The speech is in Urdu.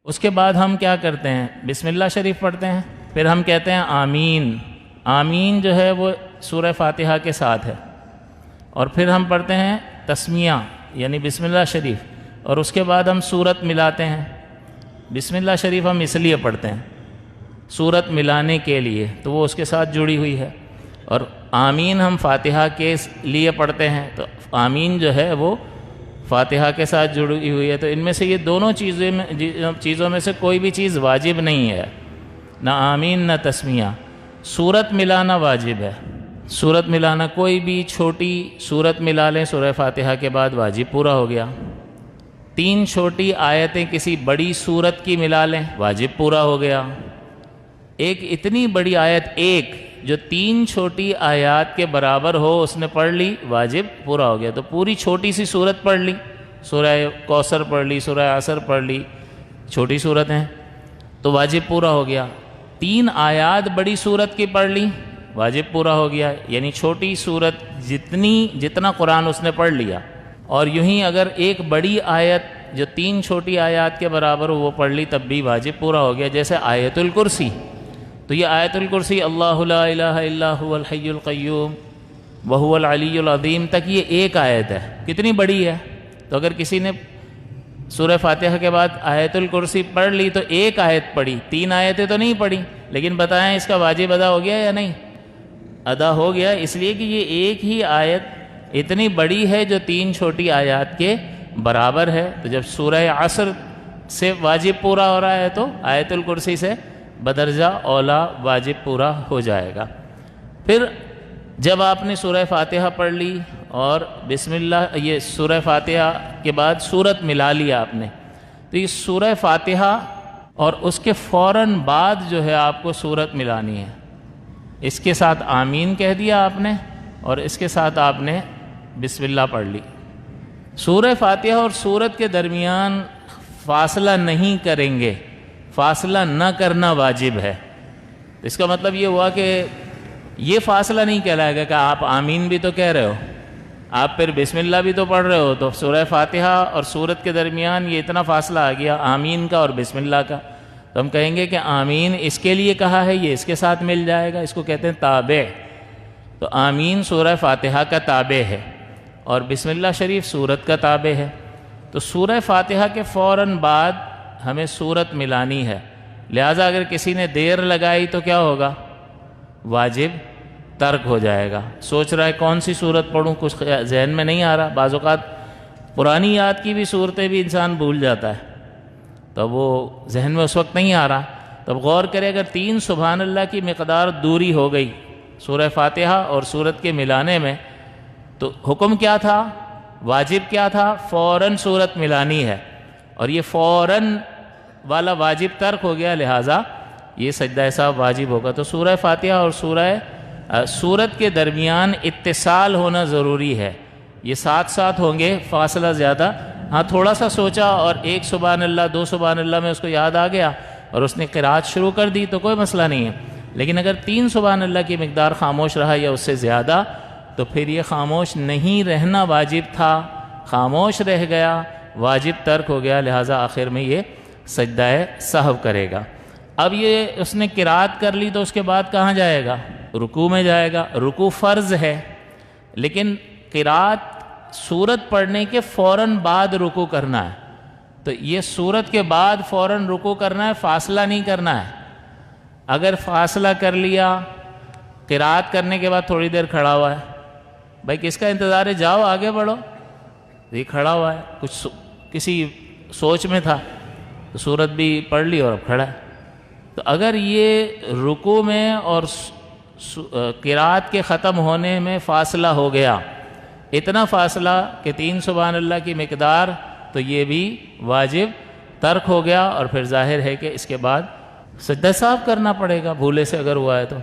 اس کے بعد ہم کیا کرتے ہیں؟ بسم اللہ شریف پڑھتے ہیں، پھر ہم کہتے ہیں آمین۔ آمین جو ہے وہ سورہ فاتحہ کے ساتھ ہے، اور پھر ہم پڑھتے ہیں تسمیہ یعنی بسم اللہ شریف، اور اس کے بعد ہم سورت ملاتے ہیں۔ بسم اللہ شریف ہم اس لیے پڑھتے ہیں سورت ملانے کے لیے، تو وہ اس کے ساتھ جڑی ہوئی ہے، اور آمین ہم فاتحہ کے لیے پڑھتے ہیں، تو آمین جو ہے وہ فاتحہ کے ساتھ جڑی ہوئی ہے۔ تو ان میں سے یہ دونوں چیزوں میں سے کوئی بھی چیز واجب نہیں ہے، نہ آمین نہ تسمیہ۔ سورت ملانا واجب ہے، سورت ملانا، کوئی بھی چھوٹی سورت ملا لیں سورہ فاتحہ کے بعد واجب پورا ہو گیا۔ 3 چھوٹی آیتیں کسی بڑی سورت کی ملا لیں واجب پورا ہو گیا۔ ایک اتنی بڑی آیت ایک جو 3 چھوٹی آیات کے برابر ہو اس نے پڑھ لی، واجب پورا ہو گیا۔ تو پوری چھوٹی سی سورت پڑھ لی، سورہ کوثر پڑھ لی، سورہ عصر پڑھ لی، چھوٹی سورت ہیں تو واجب پورا ہو گیا۔ 3 آیات بڑی سورت کی پڑھ لی، واجب پورا ہو گیا۔ یعنی چھوٹی سورت جتنا قرآن اس نے پڑھ لیا، اور یوں ہی اگر ایک بڑی آیت جو 3 چھوٹی آیات کے برابر ہو وہ پڑھ لی تب بھی واجب پورا ہو گیا۔ جیسے آیت الکرسی، تو یہ آیت الکرسی اللہ لا الہ الا هو الحی القیوم وہو العلی العظیم تک یہ ایک آیت ہے، کتنی بڑی ہے۔ تو اگر کسی نے سورہ فاتحہ کے بعد آیت الکرسی پڑھ لی تو ایک آیت پڑھی، 3 آیتیں تو نہیں پڑھی، لیکن بتائیں اس کا واجب ادا ہو گیا یا نہیں؟ ادا ہو گیا، اس لیے کہ یہ ایک ہی آیت اتنی بڑی ہے جو 3 چھوٹی آیات کے برابر ہے۔ تو جب سورہ عصر سے واجب پورا ہو رہا ہے تو آیت الکرسی سے بدرجہ اولا واجب پورا ہو جائے گا۔ پھر جب آپ نے سورہ فاتحہ پڑھ لی اور بسم اللہ یہ سورہ فاتحہ کے بعد سورت ملا لیا آپ نے، تو یہ سورہ فاتحہ اور اس کے فوراً بعد جو ہے آپ کو سورت ملانی ہے۔ اس کے ساتھ آمین کہہ دیا آپ نے، اور اس کے ساتھ آپ نے بسم اللہ پڑھ لی۔ سورہ فاتحہ اور سورت کے درمیان فاصلہ نہیں کریں گے، فاصلہ نہ کرنا واجب ہے۔ اس کا مطلب یہ ہوا کہ یہ فاصلہ نہیں کہلائے گا کہ آپ آمین بھی تو کہہ رہے ہو، آپ پھر بسم اللہ بھی تو پڑھ رہے ہو، تو سورہ فاتحہ اور سورت کے درمیان یہ اتنا فاصلہ آ گیا آمین کا اور بسم اللہ کا، تو ہم کہیں گے کہ آمین اس کے لیے کہا ہے، یہ اس کے ساتھ مل جائے گا، اس کو کہتے ہیں تابع۔ تو آمین سورہ فاتحہ کا تابع ہے اور بسم اللہ شریف سورت کا تابع ہے۔ تو سورہ فاتحہ کے فوراً بعد ہمیں سورت ملانی ہے، لہٰذا اگر کسی نے دیر لگائی تو کیا ہوگا؟ واجب ترک ہو جائے گا۔ سوچ رہا ہے کون سی سورت پڑھوں، کچھ ذہن میں نہیں آ رہا، بعض اوقات پرانی یاد کی بھی صورتیں بھی انسان بھول جاتا ہے، تو وہ ذہن میں اس وقت نہیں آ رہا، تب غور کرے اگر 3 سبحان اللہ کی مقدار دوری ہو گئی سورہ فاتحہ اور سورت کے ملانے میں، تو حکم کیا تھا، واجب کیا تھا؟ فوراً سورت ملانی ہے، اور یہ فوراً والا واجب ترک ہو گیا، لہٰذا یہ سجدہ سہو واجب ہوگا۔ تو سورہ فاتحہ اور سورت کے درمیان اتصال ہونا ضروری ہے، یہ ساتھ ساتھ ہوں گے، فاصلہ زیادہ، ہاں تھوڑا سا سوچا اور 1 سبحان اللہ 2 سبحان اللہ میں اس کو یاد آ گیا اور اس نے قرات شروع کر دی تو کوئی مسئلہ نہیں ہے، لیکن اگر 3 سبحان اللہ کی مقدار خاموش رہا یا اس سے زیادہ تو پھر یہ خاموش نہیں رہنا واجب تھا، خاموش رہ گیا، واجب ترک ہو گیا، لہٰذا آخر میں یہ سجدہ سہو کرے گا۔ اب یہ اس نے قرات کر لی تو اس کے بعد کہاں جائے گا؟ رکوع میں جائے گا۔ رکوع فرض ہے، لیکن قرات سورت پڑھنے کے فوراً بعد رکوع کرنا ہے، تو یہ سورت کے بعد فوراً رکوع کرنا ہے، فاصلہ نہیں کرنا ہے۔ اگر فاصلہ کر لیا، قرات کرنے کے بعد تھوڑی دیر کھڑا ہوا ہے، بھائی کس کا انتظار ہے؟ جاؤ آگے بڑھو، یہ کھڑا ہوا ہے، کچھ کسی سوچ میں تھا تو سورت بھی پڑھ لی اور اب کھڑا ہے۔ تو اگر یہ رکوع میں اور قرات کے ختم ہونے میں فاصلہ ہو گیا، اتنا فاصلہ کہ 3 سبحان اللہ کی مقدار، تو یہ بھی واجب ترک ہو گیا، اور پھر ظاہر ہے کہ اس کے بعد سجدہ سہو کرنا پڑے گا، بھولے سے اگر ہوا ہے تو۔